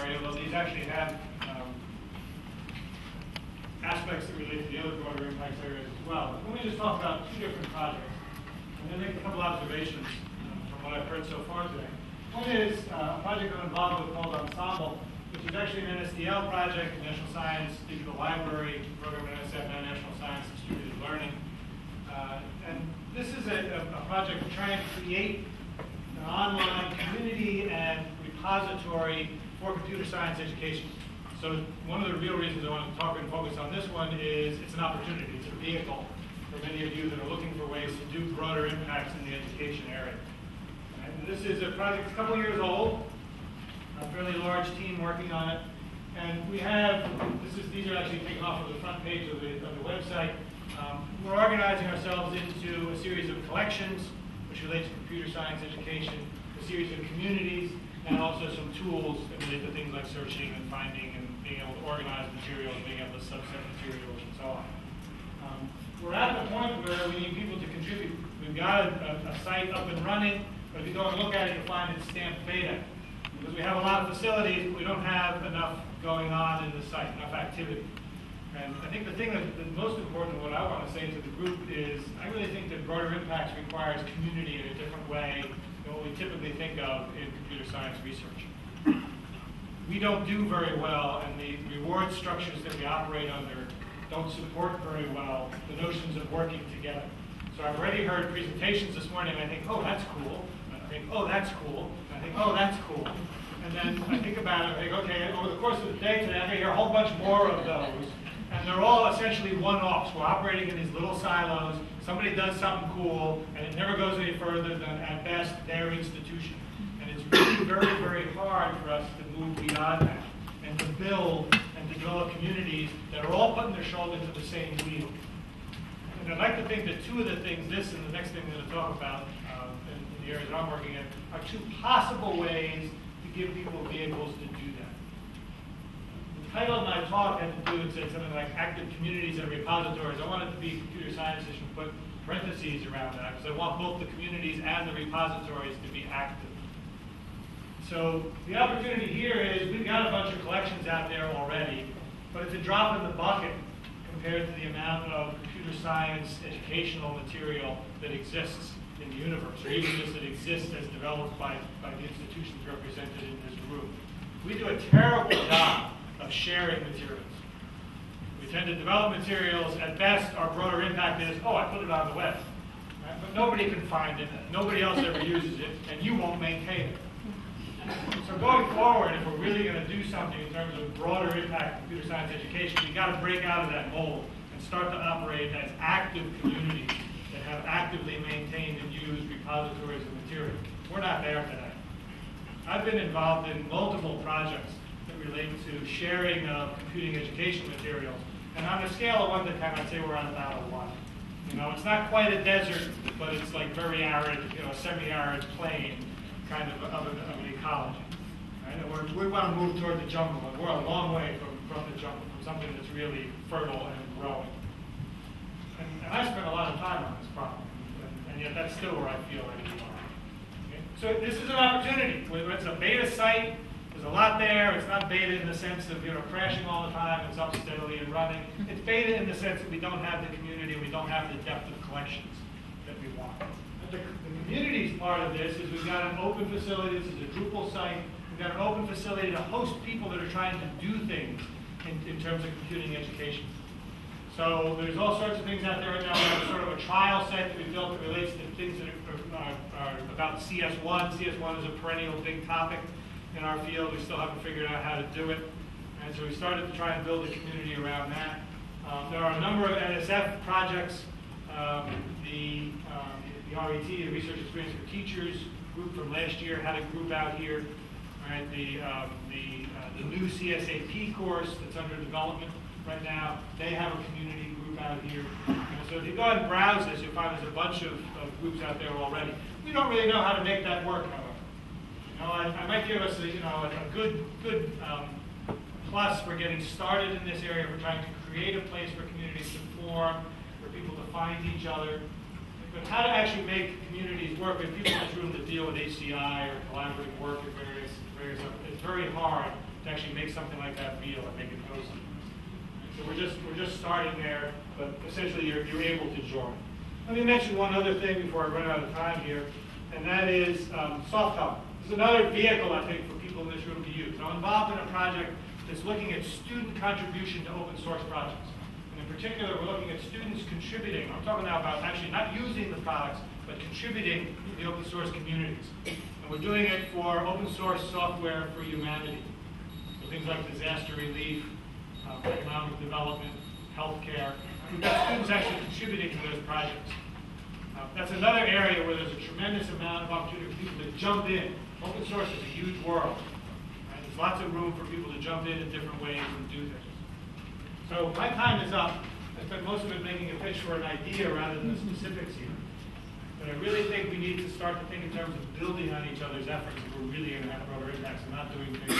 area, although these actually have aspects that relate to the other broader impacts areas as well. But let me just talk about two different projects, and then make a couple observations from what I've heard so far today. One is a project I'm involved with called Ensemble, which is actually an NSDL project, National Science Digital Library program at NSF, National Science Distributed Learning. And this is a project trying to create an online community and repository for computer science education. So one of the real reasons I want to talk and focus on this one is it's an opportunity. It's a vehicle for many of you that are looking for ways to do broader impacts in the education area. And this is a project a couple years old, a fairly large team working on it. And we have, these are actually taken off of the front page of the website. We're organizing ourselves into a series of collections, which relate to computer science education, a series of communities, and also some tools that relate to things like searching and finding and being able to organize materials, being able to subset materials, and so on. We're at the point where we need people to contribute. We've got a site up and running, but if you go and look at it, you'll find it's stamped beta. Because we have a lot of facilities, but we don't have enough going on in the site, enough activity. And I think the thing that's most important, what I want to say to the group is, I really think that broader impacts requires community in a different way than what we typically think of in computer science research. We don't do very well, and the reward structures that we operate under don't support very well the notions of working together. So I've already heard presentations this morning, and I think, oh, that's cool. And I think, oh, that's cool. And I think, oh, that's cool. And then I think about it, I think, okay, over the course of the day today, I'm going to hear a whole bunch more of those. And they're all essentially one-offs. We're operating in these little silos. Somebody does something cool, and it never goes any further than, at best, their institution. And it's really very, very hard for us to move beyond that and to build and to develop communities that are all putting their shoulder to the same wheel. And I'd like to think that two of the things, this and the next thing I'm going to talk about in the areas that I'm working in, are two possible ways to give people vehicles to do that. The title of my talk had to do with something like active communities and repositories. I want it to be computer scientists and put parentheses around that because I want both the communities and the repositories to be active. So the opportunity here is we've got a bunch of collections out there already, but it's a drop in the bucket compared to the amount of computer science educational material that exists in the universe, or even just that exists as developed by the institutions represented in this group. We do a terrible job of sharing materials. We tend to develop materials. At best, our broader impact is, oh, I put it on the web. Right? But nobody can find it. Nobody else ever uses it, and you won't maintain it. So going forward, if we're really going to do something in terms of broader impact computer science education, we've got to break out of that mold and start to operate as active communities that have actively maintained and used repositories of material. We're not there today. I've been involved in multiple projects that relate to sharing of computing education materials. And on a scale of 1 to 10, I'd say we're on about a 1. You know, it's not quite a desert, but it's like very arid, you know, semi-arid plain kind of an ecology. Right? And we want to move toward the jungle, and we're a long way from the jungle, from something that's really fertile and growing. And I spent a lot of time on this problem, and yet that's still where I feel like we are. Okay? So this is an opportunity. It's a beta site. There's a lot there. It's not beta in the sense of crashing all the time. It's up steadily and running. It's beta in the sense that we don't have the community, we don't have the depth of collections that we want. The communities part of this is we've got an open facility. This is a Drupal site. We've got an open facility to host people that are trying to do things in terms of computing education. So there's all sorts of things out there right now. We have sort of a trial site that we built that relates to things that are about CS1. CS1 is a perennial big topic in our field. We still haven't figured out how to do it. And so we started to try and build a community around that. There are a number of NSF projects. The RET, the Research Experience for Teachers group from last year, had a group out here. All right, the new CSAP course that's under development right now, they have a community group out here. So if you go ahead and browse this, you'll find there's a bunch of groups out there already. We don't really know how to make that work, however. I might give us a good plus for getting started in this area. We're trying to create a place for communities to form, for people to find each other. But how to actually make communities work, if people in this room that deal with HCI or collaborative work at various it's very hard to actually make something like that real and make it go somewhere. So we're just starting there, but essentially you're able to join. Let me mention one other thing before I run out of time here, and that is soft help. This is another vehicle, I think, for people in this room to use. I'm involved in a project that's looking at student contribution to open source projects. And in particular, we're looking at students contributing. I'm talking now about actually not using the products, but contributing to the open source communities. And we're doing it for open source software for humanity. So things like disaster relief, economic development, healthcare. We've got students actually contributing to those projects. That's another area where there's a tremendous amount of opportunity for people to jump in. Open source is a huge world. Right? There's lots of room for people to jump in different ways and do things. So my time is up. I spent most of it making a pitch for an idea rather than the specifics here. But I really think we need to start to think in terms of building on each other's efforts if we're really going to have broader impacts and not doing things